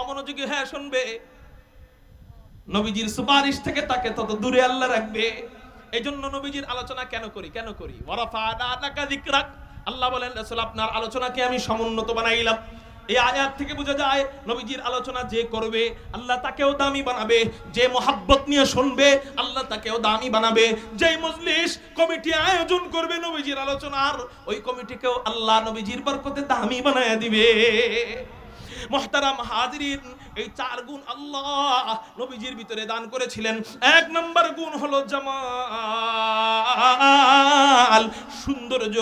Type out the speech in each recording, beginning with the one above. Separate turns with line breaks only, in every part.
অমনোযোগী হয়ে শুনবে, নবীজির সুপারিশ থেকে তাকে তত দূরে আল্লাহ রাখবে। এইজন্য নবীজির আলোচনা কেন করি? ওয়ারাফা'না লাকা যিকরাক, আল্লাহ বলেন রাসূল আপনার আলোচনাকে আমি সমুন্নত বানাইলাম। এই আয়াত থেকে বোঝা যায় নবীজির আলোচনা যে করবে আল্লাহ তাকেও দামি বানাবে, যে মোহাব্বত নিয়ে শুনবে আল্লাহ তাকেও দামি বানাবে, যেই মজলিস কমিটি আয়োজন করবে নবীজির আলোচনার ওই কমিটিকেও আল্লাহ নবীজির বরকতে দামি বানায় দিবে। মুহতারাম হাজিরিন, এই 4 গুণ আল্লাহ নবীজির ভিতরে দান করেছিলেন। 1 নম্বর গুণ হলো জামাল, সৌন্দর্য।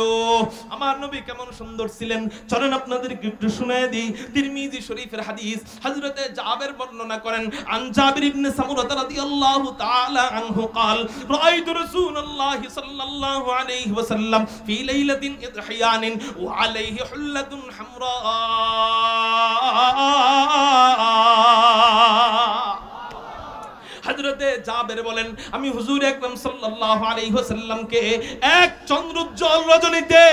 আমার নবী কেমন সুন্দর ছিলেন চলেন আপনাদেরকে একটু শুনায়ে দিই। তিরমিজি শরীফের হাদিস, হযরতে জাবের বর্ণনা করেন, আন জাবির ইবনে সামুরা রাদিয়াল্লাহু তাআলা আনহু قال রাআইতু রাসূলুল্লাহি সাল্লাল্লাহু আলাইহি ওয়াসাল্লাম ফি লাইলাতিন ইদহিয়ানিন ওয়া আলাইহি হুল্লাতুন হামরা। হযরতে জাবের বলেন আমি হুজুর আকরাম সাল্লাল্লাহু আলাইহি ওয়াসাল্লামকে এক চন্দ্রোজ্জ্বল রজনীতে,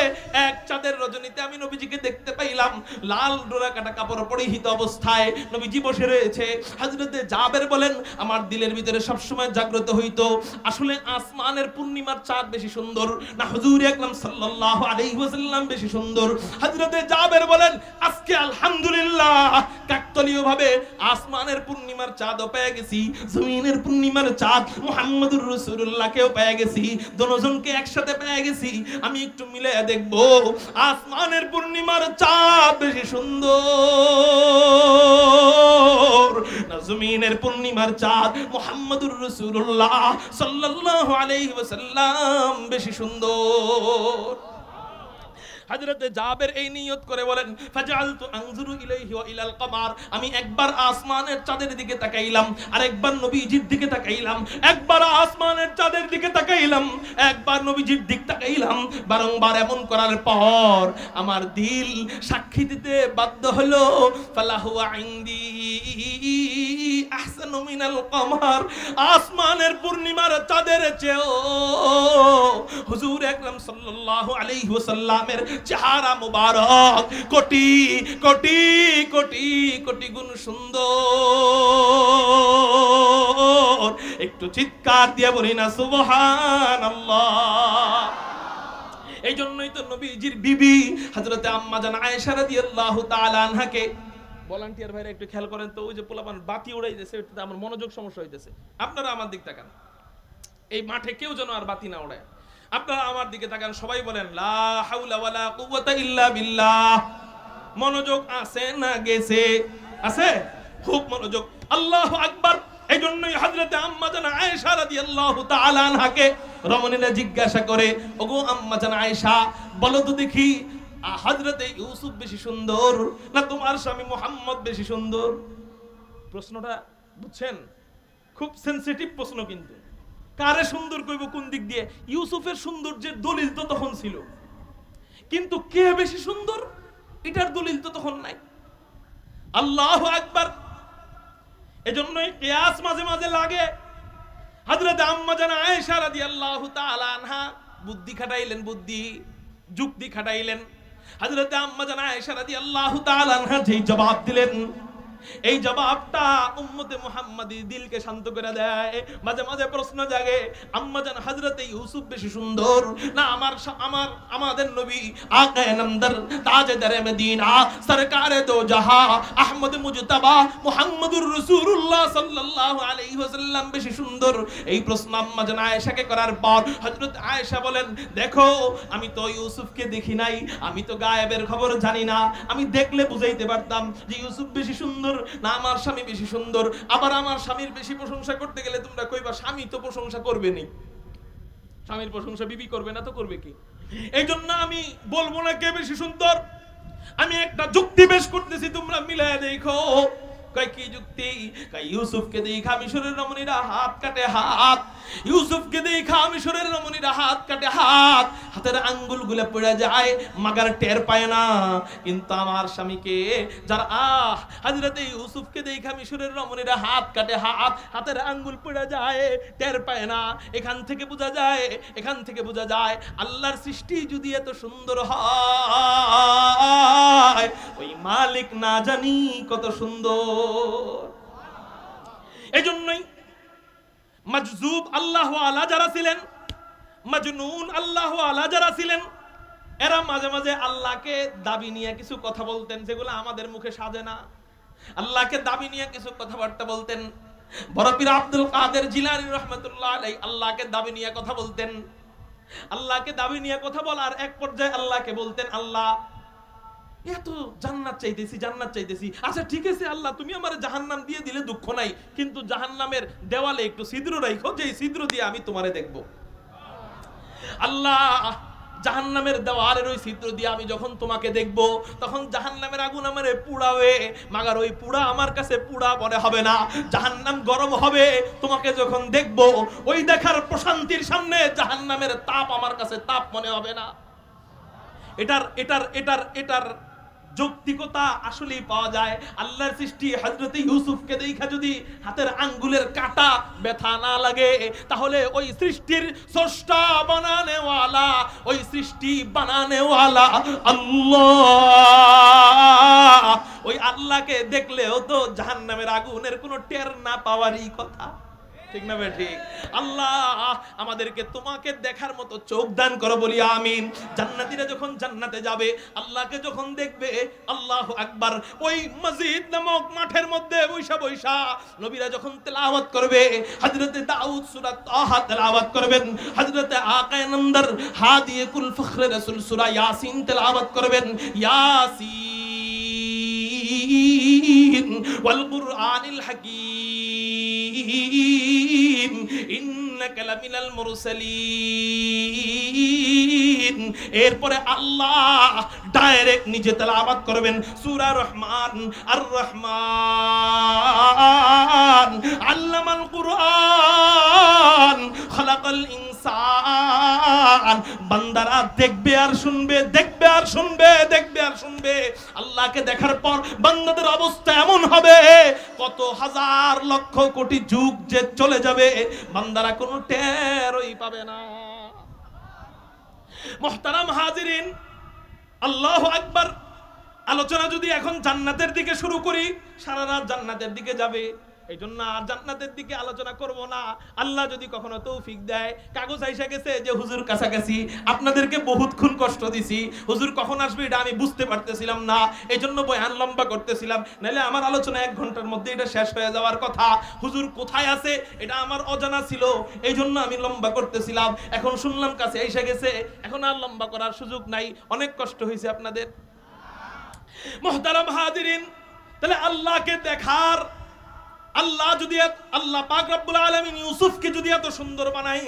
এক চাঁদের রজনীতে আমি নবীজিকে দেখতে পাইলাম। লাল ডোরা কাটা কাপড় পরিহিত অবস্থায় নবীজি বসে রয়েছে। হযরতে জাবের বলেন আমার দিলের ভিতরে সব সময় জাগ্রত হইতো, আসলে আসমানের পূর্ণিমার চাঁদ বেশি সুন্দর না হুজুর আকরাম সাল্লাল্লাহু আলাইহি ওয়াসাল্লাম বেশি সুন্দর। হযরতে জাবের বলেন আজকে আলহামদুলিল্লাহ কাকতালীয় ভাবে আসমানের পূর্ণিমার চাঁদও পেয়ে গেছি, জমিনের পূর্ণিমার চাঁদ মুহাম্মদুর রাসূলুল্লাহকেও পেয়ে গেছি, দুজনকে একসাথে পেয়ে গেছি। আমি একটু মিলে দেখব আসমানের পূর্ণিমার চাঁদ বেশি সুন্দর না জমিনের পূর্ণিমার চাঁদ মুহাম্মদুর রাসূলুল্লাহ সাল্লাল্লাহু আলাইহি ওয়াসাল্লাম বেশি সুন্দর। হযরতে জাবের এই নিয়ত করে বলেন ফাজআলতু আনজুরু ইলাইহি ওয়া ইলাল কমার, আমি একবার আসমানের চাঁদের দিকে তাকাইলাম, আরেকবার নবীজির দিকে তাকাইলাম, একবার আসমানের চাঁদের দিকে তাকাইলাম, একবার নবীজির দিকে তাকাইলাম। বারংবার এমন করার পর আমার দিল সাক্ষী দিতে বাধ্য হলো ফালাহু ইনদি আহসানু মিনাল কমার, আসমানের পূর্ণিমার চাঁদের চেয়েও হুজুর আকরাম সাল্লাল্লাহু আলাইহি ওয়াসাল্লামের চেহারা মুবারক কোটি কোটি কোটি কোটি গুণ সুন্দর। একটু চিৎকার দিয়ে বলি না সুবহানাল্লাহ। এই জন্যই তো নবীজির বিবি হযরতে আম্মা জান আয়েশা রাদিয়াল্লাহু তাআলা আনহাকে, ভলান্টিয়ার ভাইরা একটু খেয়াল করেন তো, ওই যে পোলাপান বাতি উড়াই দিয়েছে, এটাতে আমার মনোযোগ সমস্যা হইতেছে। আপনারা আমার দিক তাকান, এই মাঠে কেউ যেন আর বাতি না উড়ায়। আপনারা আমার দিকে তাকান, সবাই বলেন লা হাওলা ওয়ালা কুওয়াতা ইল্লা বিল্লাহ। মনোযোগ আছে না গেছে? আছে, খুব মনোযোগ। আল্লাহু আকবার। এই জন্যই হযরতে আম্মা জান আয়েশা রাদিয়াল্লাহু তাআলা আনহাকে রমণীরা জিজ্ঞাসা করে, ওগো আম্মা জান আয়েশা বলো তো দেখি হযরতে ইউসুফ বেশি সুন্দর না তোমার স্বামী মুহাম্মদ বেশি সুন্দর? প্রশ্নটা বুঝছেন? খুব সেনসিটিভ প্রশ্ন। কিন্তু কারে সুন্দর কইব কোন দিক দিয়ে? ইউসুফের সৌন্দর্যের দলিল তো তখন ছিল, কিন্তু কে বেশি সুন্দর এটার দলিল তো তখন নাই। আল্লাহু আকবার। এজন্যই কিয়াস মাঝে মাঝে লাগে। হযরত আম্মা জান আয়েশা রাদিয়াল্লাহু তাআলা আনহা বুদ্ধি খাটাইলেন, বুদ্ধি যুক্তি খাটাইলেন। হযরত আম্মা জান আয়েশা রাদিয়াল্লাহু তাআলা আনহা যেই জবাব দিলেন, এই জবাবটা উম্মতে মুহাম্মাদির দিলকে শান্ত করে দেয়। মাঝে মাঝে প্রশ্ন জাগে, আম্মা জান হযরতে ইউসুফ বেশি সুন্দর না আমাদের নবী আকায়ে নামদার তাজদারে মদিনা সরকারে দো জাহাঁ আহমদ মুজতবা মুহাম্মদুর রাসূলুল্লাহ সাল্লাল্লাহু আলাইহি ওয়াসাল্লাম বেশি সুন্দর? এই প্রশ্ন আম্মা জান আয়েশাকে করার পর হযরত আয়েশা বলেন, দেখো আমি তো ইউসুফকে দেখি নাই, আমি তো গায়েবের খবর জানি না, আমি দেখলে বুঝাইতে পারতাম যে ইউসুফ বেশি সুন্দর না আমার স্বামী বেশি সুন্দর। আবার আমার স্বামীর বেশি প্রশংসা করতে গেলে তোমরা কইবা স্বামী তো প্রশংসা করবে না, স্বামীর প্রশংসা বিবি করবে না তো করবে কি? এই জন্য আমি বলবো না কে বেশি সুন্দর, আমি একটা যুক্তি পেশ করতেছি, তোমরা মিলায় দেখো। কয় কি যুক্তি? কয় ইউসুফকে দেখা মিশরের রমণীরা হাত কাটে হাত, ইউসুফকে দেখা মিশরের রমণীরা হাত কাটে হাত, হাতের আঙ্গুলগুলো পড়ে যায়, মাগার টের পায় না। কিন্তু আমার স্বামীকে যারা হযরতে ইউসুফকে দেখা মিশরের রমণীরা হাত কাটে হাত, হাতের আঙ্গুল পড়ে যায়, টের পায় না। এখান থেকে বোঝা যায় আল্লাহর সৃষ্টি যদি এত সুন্দর হয়, ওই মালিক না জানি কত সুন্দর। এজন্যই মাজজুব আল্লাহ আলা যারা ছিলেন, মাজনুন আল্লাহ আলা যারা ছিলেন, এরা মাঝে মাঝে আল্লাহকে দাবি নিয়ে কিছু কথা বলতেন যেগুলো আমাদের মুখে সাজে না। আল্লাহকে দাবি নিয়ে কিছু কথাবার্তা বলতেন। বড় পীর আব্দুল কাদের জিলানী রাহমাতুল্লাহ আলাইহি আল্লাহকে দাবি নিয়ে কথা বলতেন। আল্লাহকে দাবি নিয়ে কথা বলার এক পর্যায়ে আল্লাহকে বলতেন, আল্লাহ এত জান্নাত চাইতেছি, জান্নাত চাইতেছি, আচ্ছা ঠিক আছে আল্লাহ তুমি আমার জাহান্নাম দিয়ে দিলে দুঃখ নাই, কিন্তু জাহান্নামের দেওয়ালে একটু ছিদ্র রাখো, যে ছিদ্র দিয়ে আমি তোমারে দেখব। আল্লাহ জাহান্নামের দেওয়ালের ওই ছিদ্র দিয়ে আমি যখন তোমাকে দেখব, তখন জাহান্নামের আগুন আমারে পুড়াবে, মাগার ওই পুড়া আমার কাছে পুড়া মনে হবে না, জাহান্নাম গরম হবে। তোমাকে যখন দেখব, ওই দেখার প্রশান্তির সামনে জাহান্নামের তাপ আমার কাছে তাপ মনে হবে না। এটার এটার এটার এটার যৌক্তিকতা আসলেই পাওয়া যায়। আল্লাহর সৃষ্টি হযরত ইউসুফকে দেখা যদি হাতের আঙ্গুলের কাটা ব্যথা না লাগে, তাহলে ওই সৃষ্টির স্রষ্টা বানানেওয়ালা, ওই সৃষ্টি বানানেওয়ালা আল্লাহ, ওই আল্লাহকে দেখলেও তো জাহান্নামের আগুনের কোনো টের না পাওয়ারই কথা, ঠিক না বে ঠিক? আল্লাহ আমাদেরকে তোমাকে দেখার মতো চোখ দান করো, বলি আমিন। জান্নাতীরা যখন জান্নাতে যাবে, আল্লাহকে যখন দেখবে, আল্লাহু আকবার, ওই মসজিদ নামক মাঠের মধ্যে বৈশা বৈশা নবীরা যখন তেলাওয়াত করবে, হযরতে দাউদ সূরা তাহা তেলাওয়াত করবেন, হযরতে আকায়ে নামদার হাদিয়ে কুল ফখরে রাসূল সূরা ইয়াসিন তেলাওয়াত করবেন, ইয়াসিন ওয়াল কুরআনিল হাকীম ইন্নাকা লামিনাল মুরসালিন। এরপরে আল্লাহ ডাইরেক্ট নিজে তেলাওয়াত করবেন সূরা রহমান, আর রহমান আল্লামাল কুরআন খালাকাল ইনসান। বান্দারা দেখবে আর শুনবে, দেখবে আর শুনবে, দেখবে আর শুনবে। আল্লাহকে দেখার পর বান্দাদের অবস্থা এমন হবে, কত হাজার লক্ষ কোটি যুগ যে চলে যাবে, বান্দারা কোনো টেরই পাবে না। মুহতারাম হাজিরিন, আল্লাহু আকবার। আলোচনা যদি এখন জান্নাতের দিকে শুরু করি, সারা রাত জান্নাতের দিকে যাবে। এই জন্য আর জান্নাতের দিকে আলোচনা করব না। আল্লাহ যদি কখনো তৌফিক দেয়, কাগজ আইসা গেছে যে হুজুর কাছাকাছি, আপনাদেরকে বহুতক্ষণ কষ্ট দিছি, হুজুর কখন আসবে এটা আমি বুঝতে পারতেছিলাম না, এই জন্য বয়ান লম্বা করতেছিলাম, নাহলে আমার আলোচনা 1 ঘন্টার মধ্যে এটা শেষ হয়ে যাওয়ার কথা। হুজুর কোথায় আছে এটা আমার অজানা ছিল, এই জন্য আমি লম্বা করতেছিলাম। এখন শুনলাম কাছে আইসা গেছে, এখন আর লম্বা করার সুযোগ নাই। অনেক কষ্ট হয়েছে আপনাদের। মুহতারাম হাজিরিন, তাহলে আল্লাহকে দেখার, আল্লাহ যদি, আল্লাহ পাক রব্বুল আলামিন ইউসুফকে যদি এত সুন্দর বানায়,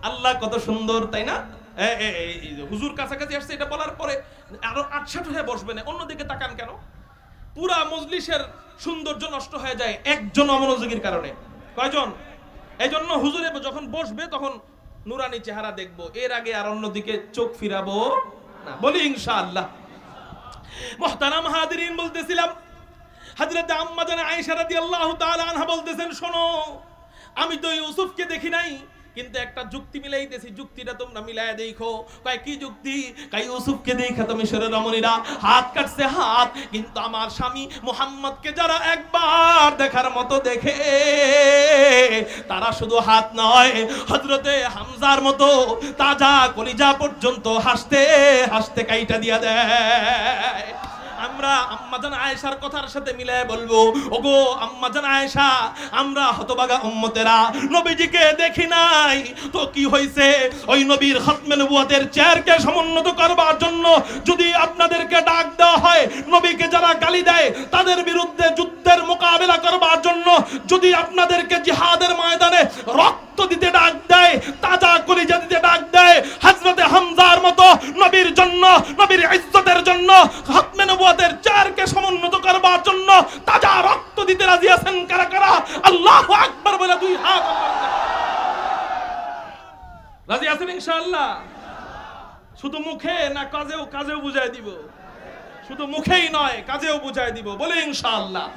আল্লাহ কত সুন্দর, তাই না? হুজুর কাছাকাছি আসছে এটা বলার পরে আরো ৮৬ হয়ে বসবে না, অন্যদিকে তাকান কেন? পুরা মজলিসের সৌন্দর্য নষ্ট হয়ে যায় একজন অমনোযোগীর কারণে। কয়জন? এই জন্য হুজুরে যখন বসবে তখন নুরানি চেহারা দেখবো, এর আগে আর অন্যদিকে চোখ ফিরাবো না, বলি ইনশাআল্লাহ। মুহতারাম হাজিরিন, বলতেছিলাম হযরত আম্মা জান আয়েশা রাদিয়াল্লাহু তাআলা আনহা বলতেছেন, শোনো আমি তো ইউসুফকে দেখি নাই, কিন্তু একটা যুক্তি মিলাইতেছি, যুক্তিটা তোমরা মিলায়া দেখো। কয় কি যুক্তি? কয় ইউসুফকে দেখে তো মিশরের রমণীরা হাত কাটছে হাত, কিন্তু আমার স্বামী মুহাম্মদকে যারা একবার দেখার মতো দেখে, তারা শুধু হাত নয়, হযরতে হামজার মতো তাজা কলিজা পর্যন্ত হাসতে হাসতে কাইটা দিয়া দেয়। আমরা আম্মাজান আয়েশার কথার সাথে মিলায় বলবো, ওগো আম্মাজান আয়েশা, আমরা হতভাগা উম্মতেরা নবীজিকে দেখি নাই তো কি হইছে? ওই নবীর খতমে নবুয়তের চেয়ারকে সমুন্নত করবার জন্য যদি আপনাদেরকে ডাক দেওয়া হয়, নবীকে যারা গালি দেয় তাদের বিরুদ্ধে যুদ্ধের মোকাবেলা করবার জন্য যদি আপনাদেরকে জিহাদের ময়দানে রক্ত দিতে ডাক দেয়, তাজা কলিজা দিতে ডাক দেয়, হযরতে হামজার মতো নবীর জন্য, নবীর ইজ্জতের জন্য, খতমে নবুয়তের চেয়ারকে সমুন্নত করবার জন্য তাজা রক্ত দিতে রাজি আছেন কারা কারা? আল্লাহু আকবার বলে 2 হাত রাজি আছেন ইনশাআল্লাহ? শুধু মুখে না কাজেও? কাজেও বুঝাই দিব, শুধু মুখেই নয় কাজেও বুঝাই দিব, বলে ইনশাআল্লাহ।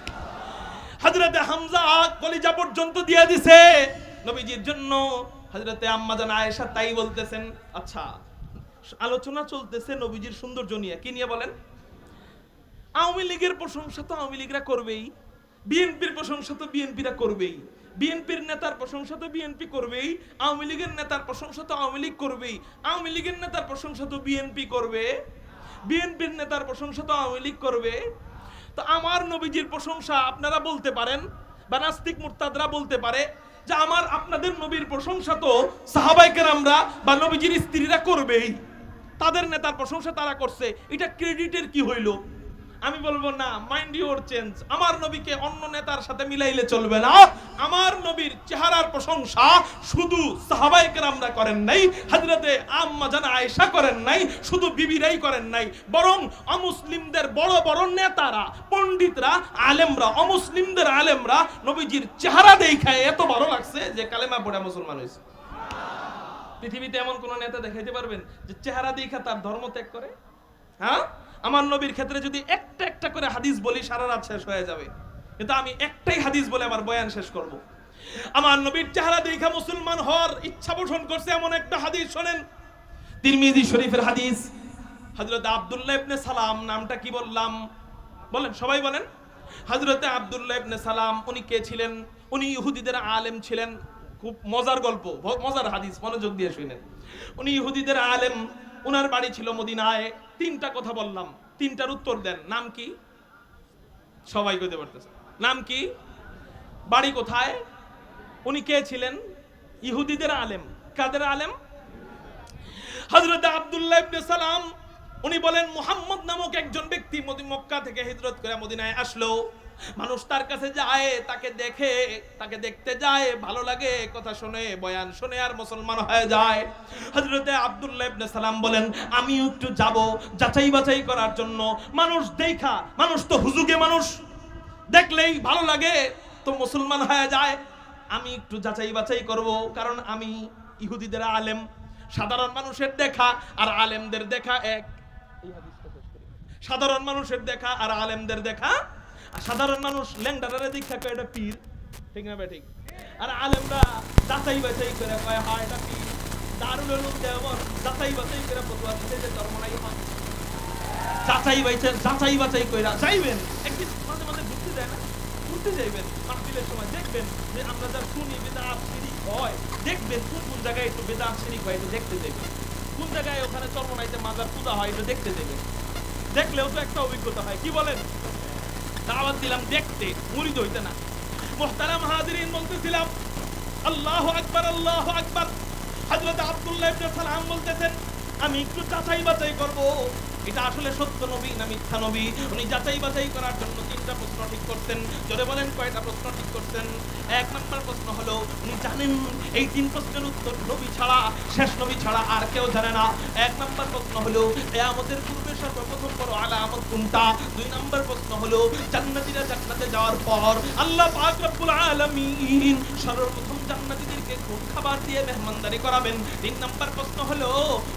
হযরতে হামজা কলিজা পর্যন্ত দিয়ে দিছে নবীজির জন্য। হযরতে আম্মা জান আয়েশা তাই বলতেছেন। আচ্ছা, আলোচনা চলতেছে নবীজির সৌন্দর্য নিয়ে, কি নিয়ে বলেন? আওয়ামী লীগের প্রশংসা তো আওয়ামী লীগরা করবেই, বিএনপির প্রশংসা তো বিএনপিরা করবেই, বিএনপির নেতার প্রশংসা তো বিএনপি করবেই, আওয়ামী লীগের নেতার প্রশংসা তো আওয়ামী লীগ করবেই, আওয়ামী লীগের নেতার প্রশংসা তো বিএনপি করবে, বিএনপির নেতার প্রশংসা তো আওয়ামী লীগ করবে। তো আমার নবীজির প্রশংসা আপনারা বলতে পারেন বা নাস্তিক মুরতাদরা বলতে পারে যে আমার আপনাদের নবীর প্রশংসা তো সাহাবায়ে কেরামরা বা নবীজির স্ত্রীরা করবেই, তাদের নেতার প্রশংসা তারা করছে, এটা ক্রেডিটের কি হইল? আমি বলবো না, মাইন্ড ইউর চেঞ্জ। আমার নবীকে অন্য নেতার সাথে মিলাইলে চলবে না। আমার নবীর চেহারার প্রশংসা শুধু সাহাবায়ে কেরামরা করেন নাই, হযরতে আম্মা জান আয়েশা করেন নাই, শুধু বিবিরাই করেন নাই, বরং অমুসলিমদের বড় বড় নেতারা, পণ্ডিতরা, আলেমরা, অমুসলিমদের আলেমরা নবীজির চেহারা দেখায় এত ভালো লাগছে যে কালেমা পড়ে মুসলমান হয়েছে। পৃথিবীতে এমন কোন নেতা দেখাইতে পারবেন যে চেহারা দেখা তার ধর্ম ত্যাগ করে? হ্যাঁ, আমার নবীর ক্ষেত্রে যদি একটা একটা করে হাদিস বলি সারা রাত শেষ হয়ে যাবে, কিন্তু আমি একটাই হাদিস বলে আমার বয়ান শেষ করব। আমার নবীর চেহারা দেখা মুসলমান হওয়ার ইচ্ছা পোষণ করছে এমন একটা হাদিস শোনেন, তিরমিজি শরীফের হাদিস। হযরত আব্দুল্লাহ ইবনে সালাম, নামটা কি বললাম? বলেন, সবাই বলেন। হযরতে আব্দুল্লাহ ইবনে সালাম উনি কে ছিলেন? উনি ইহুদিদের আলেম ছিলেন। খুব মজার গল্প, মজার হাদিস, মনোযোগ দিয়ে শুনেন। উনি ইহুদিদের আলেম, উনার বাড়ি ছিল মদিনায়। তিনটা কথা বললাম, তিনটার উত্তর দেন। নাম কি? সবাই কইতে পারতেছে। নাম কি? বাড়ি কোথায়? উনি কে ছিলেন? ইহুদিদের আলেম। কাদের আলেম? হযরত আব্দুল্লাহ ইবনে সালাম উনি বলেন, মুহাম্মদ নামক একজন ব্যক্তি মক্কা থেকে হিজরত করে মদিনায় আসলো। মানুষ তার কাছে যায়, তাকে দেখে, তাকে দেখতে যায়, ভালো লাগে, কথা শুনে, বয়ান শুনে আর মুসলমান হয়ে যায়। হযরতে আব্দুল্লাহ ইবনে সালাম বলেন, আমি একটু যাব যাচাই বাছাই করার জন্য। মানুষ দেখা, মানুষ তো হুজুগে মানুষ, দেখলেই ভালো লাগে তো মুসলমান হয়ে যায়। আমি একটু যাচাই বাছাই করব, কারণ আমি ইহুদিদের আলেম। সাধারণ মানুষের দেখা আর আলেমদের দেখা এক। সাধারণ মানুষের দেখা আর আলেমদের দেখা, সাধারণ মানুষ ল্যাংডারে দেখা কয় এটা পীর, ঠিক না? ঠিক। আর আলেমরা যাচাই বাছাই করে কয় হয় এটা পীর। দারুল উলুম দেওবন্দ যাচাই বাছাই করে ফতোয়া দিতে যে ধর্মনাই হয়, যাচাই বাছাই কইরা যাইবেন। একদিন মাঝে মাঝে ঘুরতে যায় না, ঘুরতে যাইবেন মাহফিলের সময়, দেখবেন যে আমরা যা শুনি বিদআত শিরক হয়, দেখবেন কোন কোন জায়গায় একটু বিদআত শিরক হয়, একটু দেখতে যাইবেন। কোন জায়গায় ওখানে চরমনাইতে মাজার পূজা হয়, একটু দেখতে যাইবেন। দেখলেও তো একটা অভিজ্ঞতা হয়, কি বলেন? দাওয়াত দিলাম দেখতে, মুরিদ হইতে না। মুহতারাম হাজিরিন, বলতেছিলাম আল্লাহু আকবার, আল্লাহু আকবার। হযরত আব্দুল্লাহ ইবনে সালাম বলতেছেন, আমি একটু যাচাই বাছাই করব এটা আসলে সত্য নবী না মিথ্যা নবী। উনি যাচাই বাছাই করার জন্য তিনটা প্রশ্ন ঠিক করতেন। জোরে বলেন, কয়টা প্রশ্ন ঠিক করতেন? এক নম্বর প্রশ্ন হলো, উনি জানেন এই তিন প্রশ্নের উত্তর নবী ছাড়া, শেষ নবী ছাড়া আর কেউ জানে না। এক নম্বর প্রশ্ন হলো, কিয়ামতের পূর্বে সর্বপ্রথম বড় আলামত কোনটা? দুই নম্বর প্রশ্ন হলো, জান্নাতীরা জান্নাতে যাওয়ার পর আল্লাহ পাক রব্বুল আলামিন সর্বপ্রথম জান্নাতীদেরকে কোন খাবার দিয়ে মেহমানদারি করাবেন? তিন নম্বর প্রশ্ন হলো,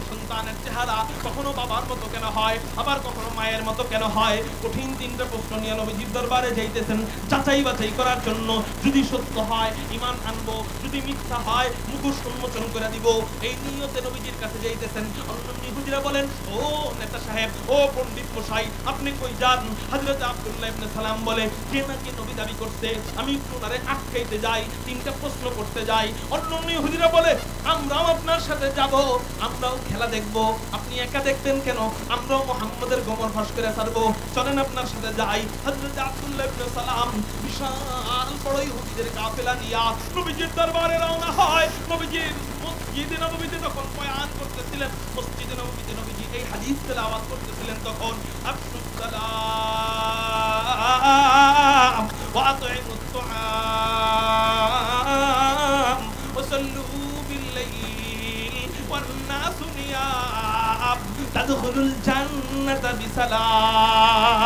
সন্তানের চেহারা কখনো বাবার মতো কেন হয়, আবার কখনো মায়ের মতো কেন হয়? কঠিন তিনটা প্রশ্ন নিয়ে নবীজির দরবারে যাইতেছেন যাচাই বাছাই করার জন্য। যদি সত্য হয় ঈমান আনবো, যদি মিথ্যা হয় মুখোশ উন্মোচন করে দিব, এই নিয়তে নবীজির কাছে যাইতেছেন। অন্য ইহুদিরা বলেন, ও নেতা সাহেব, ও পণ্ডিত মশাই, আপনি কই যান? হযরত আব্দুল্লাহ ইবনে সালাম বলে, কে নাকি নবী দাবি করতে, আমি একটু তারে আটকাইতে যাই, তিনটা প্রশ্ন করতে যাই। অন্য ইহুদিরা বলে, আমরাও আপনার সাথে যাব, আমরাও খেলা দেখব। আপনি একা দেখবেন কেন? আমরাও মুহাম্মাদের গোমর ফাঁস করে ছাড়বো, চলেন আপনার সাথে যাই। হযরত আব্দুল্লাহ ইবনে সালাম বিশাল বড় ইহুদিদের কাফেলা নিয়া নবীজির দরবারে রওনা হয়। নবীজির মসজিদে নববীতে যখন বয়ান করতেছিলেন, মসজিদে নববীতে নবীজি এই হাদিস তেলাওয়াত করতেছিলেন, তখন আফসুস সালাম ওয়া আতঈমুত তুআম ওয়া সাল্লু বিল লাইল ওয়ান নাসু নিয়াম তাদখুলুল জান্নাতা বিসালাম।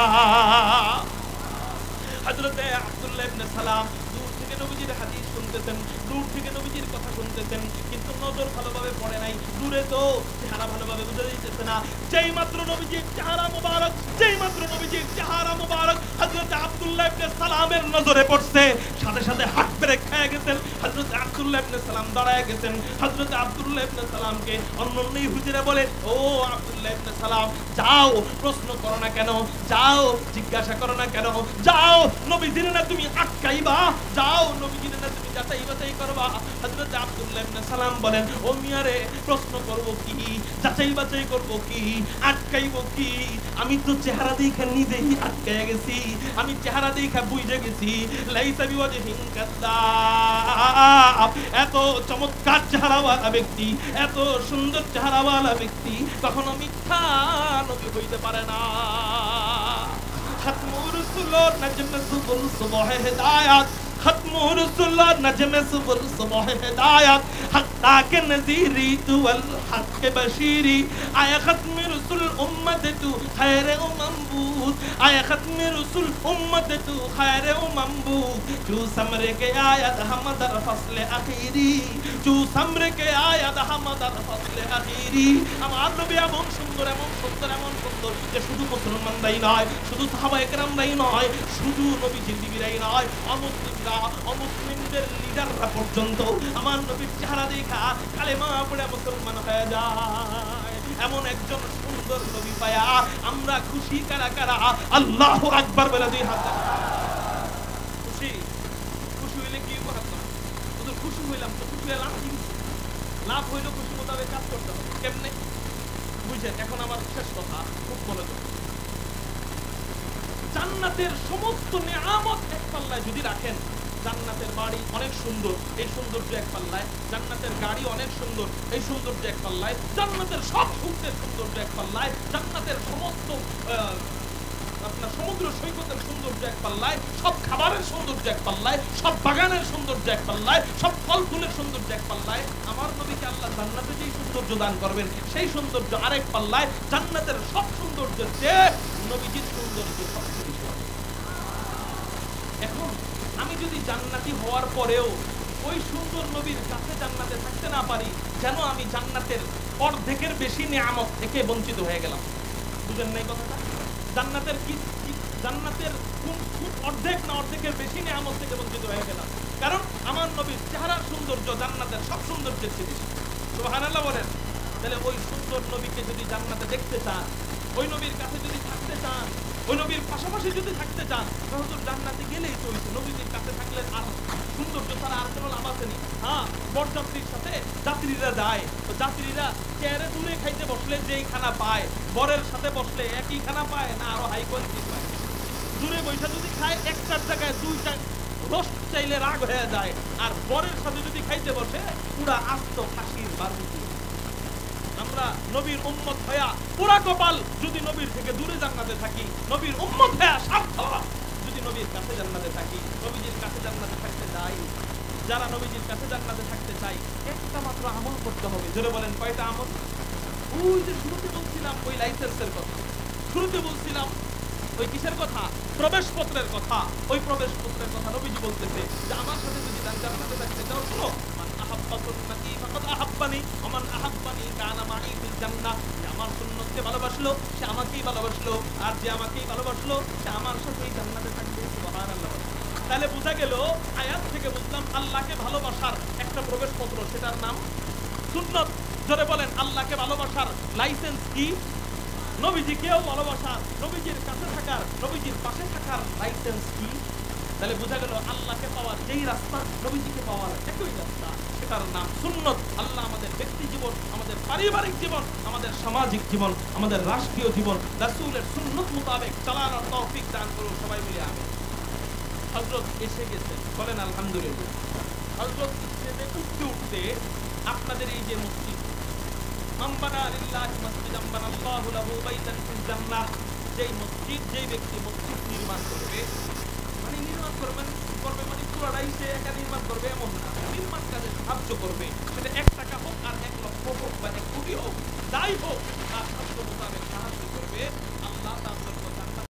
হযরতে আব্দুল্লাহ ইবনে সালাম দূর থেকে নবীজির হাদিস শুনতেছেন, দূর থেকে নবীজির কথা শুনতেছেন, কিন্তু নজর ভালোভাবে পড়ে নাই। দূরে তো চেহারা ভালোভাবে বুঝা যাইতেছে না। যেই মাত্র নবীজির চেহারা মুবারক, যেই মাত্র নবীজির চেহারা মুবারক হযরতে আব্দুল্লাহ ইবনে সালামের নজরে পড়ছে, সাথে সাথে হাত করে খেয়ে গেছেন। হযরত আব্দুল্লাহ ইবনে সালাম দাঁড়ায় গেছেন। হযরত আব্দুল্লাহ ইবনে সালামকে অন্যান্য ইহুদিরা বলে, ও আব্দুল্লাহ ইবনে সালাম, যাও, প্রশ্ন করো না কেন, যাও জিজ্ঞাসা করো না কেন, যাও নবীজির না তুমি আটকাইবা, যাও নবীজির না তুমি যাচাই বাছাই করবা। হযরত আব্দুল্লাহ ইবনে সালাম বলেন, ও মিয়ারে, প্রশ্ন করব কি, যাচাই বাছাই করব কি, আটকাইব কি? আমি তো চেহারা দেখে নিজেই আটকায় গেছি, আমি চেহারা দেখে বুঝে গেছি লাইসা বিওয়াজহিন কাযাব, এত চমৎকার চেহারাওয়ালা ব্যক্তি, এত সুন্দর চেহারাওয়ালা ব্যক্তি কখনো মিথ্যা নবী হইতে পারে না। খাতমুর রাসূল নজমে সুবুল সুবহ হিদায়াত, খাতমুর রাসূল নজমে সুবুল সুবহ হিদায়াত, হাত্তা কে নযীরি তু ওয়াল হক কে বশীরি, আয়া খাতমে রাসূল উম্মত তু খায়রে ও মামবুদ, আয়া খাতমে রাসূল উম্মত তু খায়রে ও মামবুদ, তু সমরে কে আয়াত হামদার ফসলে আখিরি, তু সমরে কে আয়াত হামদার ফসলে আখিরি। আমার নবী এমন সুন্দর, এমন সুন্দর, এমন সুন্দর যে শুধু মুসলমানরাই নয়, শুধু সাহাবায়ে কেরামরাই নয়, শুধু নবীজির বিবিরাই নয়, অমুসলিমরা, অমুসলিমদের লিডাররা পর্যন্ত আমার নবীর চেহারা দেখা কালেমা পড়ে মুসলমান হয়ে যায়। এমন একজন সুন্দর নবী পায়া আমরা খুশি কারা কারা? আল্লাহু আকবার বলে দুই হাত। খুশি, খুশি হইলে কি উপহার না? শুধু খুশি হইলাম তো, খুশি হইলাম কি? লাভ হইলো খুশি মোতাবেক কাজ করতে হবে। কেমনে বুঝেন? এখন আমার শেষ কথা, খুব মনোযোগ। জান্নাতের সমস্ত নিয়ামত এক পাল্লায় যদি রাখেন, জান্নাতের বাড়ি অনেক সুন্দর, এই সৌন্দর্য এক পাল্লায়, জান্নাতের গাড়ি অনেক সুন্দর, এই সৌন্দর্য এক পাল্লায়, জান্নাতের সব সুখের সৌন্দর্য এক পাল্লায়, জান্নাতের সমস্ত আপনার সমুদ্র সৈকতের সৌন্দর্য এক পাল্লায়, সব খাবারের সৌন্দর্য এক পাল্লায়, সব বাগানের সৌন্দর্য এক পাল্লায়, সব ফল ফুলের সৌন্দর্য এক পাল্লায়, আমার নবীকে আল্লাহ জান্নাতে যেই সৌন্দর্য দান করবেন সেই সৌন্দর্য আরেক পাল্লায়। জান্নাতের সব সৌন্দর্যের চেয়ে নবীজির সৌন্দর্য সবচেয়ে বেশি। এখন আমি যদি জান্নাতি হওয়ার পরেও ওই সুন্দর নবীর কাছে জান্নাতে থাকতে না পারি, যেন আমি জান্নাতের অর্ধেকের বেশি নিয়ামত থেকে বঞ্চিত হয়ে গেলাম। বুঝেন নাই কথাটা? জান্নাতের কি, জান্নাতের কোন অর্ধেক না অর্ধেকের বেশি নিয়ামত থেকে বঞ্চিত হয়ে গেলাম, কারণ আমার নবীর চেহারার সৌন্দর্য জান্নাতের সব সৌন্দর্যের চেয়ে বেশি। সুবহানাল্লাহ বলেন। তাহলে ওই সুন্দর নবীকে যদি জান্নাতে দেখতে চান, ওই নবীর কাছে যদি থাকতে চান, ওই নবীর পাশাপাশি যদি থাকতে চান, তাহলে জান্নাতে গেলেই তো হইছে। নবীর কাছে থাকলে আর সৌন্দর্য ছাড়া আর কোনো লাভ আছে নি? হ্যাঁ, বরযাত্রীর সাথে যাত্রীরা যায়, তো যাত্রীরা চেয়ারে দূরে খাইতে বসলে যেই খানা পায়, বরের সাথে বসলে একই খানা পায় না আরো হাই কোয়ালিটি পায়? দূরে বৈঠা যদি খায় একটার জায়গায় দুইটা রোস্ট চাইলে রাগ হয়ে যায়, আর বরের সাথে যদি খাইতে বসে পুরা আস্ত ফাঁসির বারুদি। আমরা নবীর উম্মত হইয়া পুরা কপাল যদি নবীর থেকে দূরে জান্নাতে থাকি, নবীর উম্মত হইয়া স্বার্থ যদি নবীর কাছে জান্নাতে থাকি, নবীজির কাছে জান্নাতে থাকতে চাই। যারা নবীজির কাছে জান্নাতে থাকতে চাই, একটা মাত্র আমল করতে হবে। জোরে বলেন, কয়টা আমল? ওই যে শুরুতে বলছিলাম ওই লাইসেন্সের কথা, শুরুতে বলছিলাম ওই কিসের কথা? প্রবেশপত্রের কথা। ওই প্রবেশপত্রের কথা নবীজি বলতেছে যে আমার সাথে যদি জান্নাতে থাকতে চাও, শুনো, মান আহাব্বা সুন্নতি ফাকাদ আহাব্বানি ওয়া মান আহাব্বানি কানা মাই ফিল জান্নাহ। যে আমার সুন্নতকে ভালোবাসলো সে আমাকেই ভালোবাসলো, আর যে আমাকেই ভালোবাসলো সে আমার সাথেই জান্নাতে থাকবে। সুবহানাল্লাহ। তাহলে বোঝা গেল, আয়াত থেকে বুঝলাম আল্লাহকে ভালোবাসার একটা প্রবেশপত্র, সেটার নাম সুন্নত। জোরে বলেন, আল্লাহকে ভালোবাসার লাইসেন্স কি? নবীজিকেও ভালোবাসা, নবীজির কাছে থাকার, নবীজির পাশে থাকার লাইসেন্স কি? তাহলে বোঝা গেল আল্লাহকে পাওয়ার যেই রাস্তা, নবীজিকে পাওয়ার একই রাস্তা, সেটার নাম সুন্নত। আল্লাহ আমাদের ব্যক্তি জীবন, আমাদের পারিবারিক জীবন, আমাদের সামাজিক জীবন, আমাদের রাষ্ট্রীয় জীবন রাসূলের সুন্নত মোতাবেক চালানোর তৌফিক দান করুন। সবাই মিলে আমিন। হযরত এসে গেছেন, বলেন আলহামদুলিল্লাহ। হযরত স্টেজে উঠতে উঠতে আপনাদের এই যে মসজিদ, মানবানা লিল্লাহি মাসজিদান বানাল্লাহু লাহু বাইতান ফিল জান্নাহ, যেই মসজিদ, যেই ব্যক্তি মসজিদ নির্মাণ করবে, মানে নির্মাণ করবে মানে পুরোটাই সে একা নির্মাণ করবে এমন না, নির্মাণ কাজে সাহায্য করবে, সেটা 1 টাকা হোক আর 1 লক্ষ হোক বা 1 কোটি হোক, যাই হোক,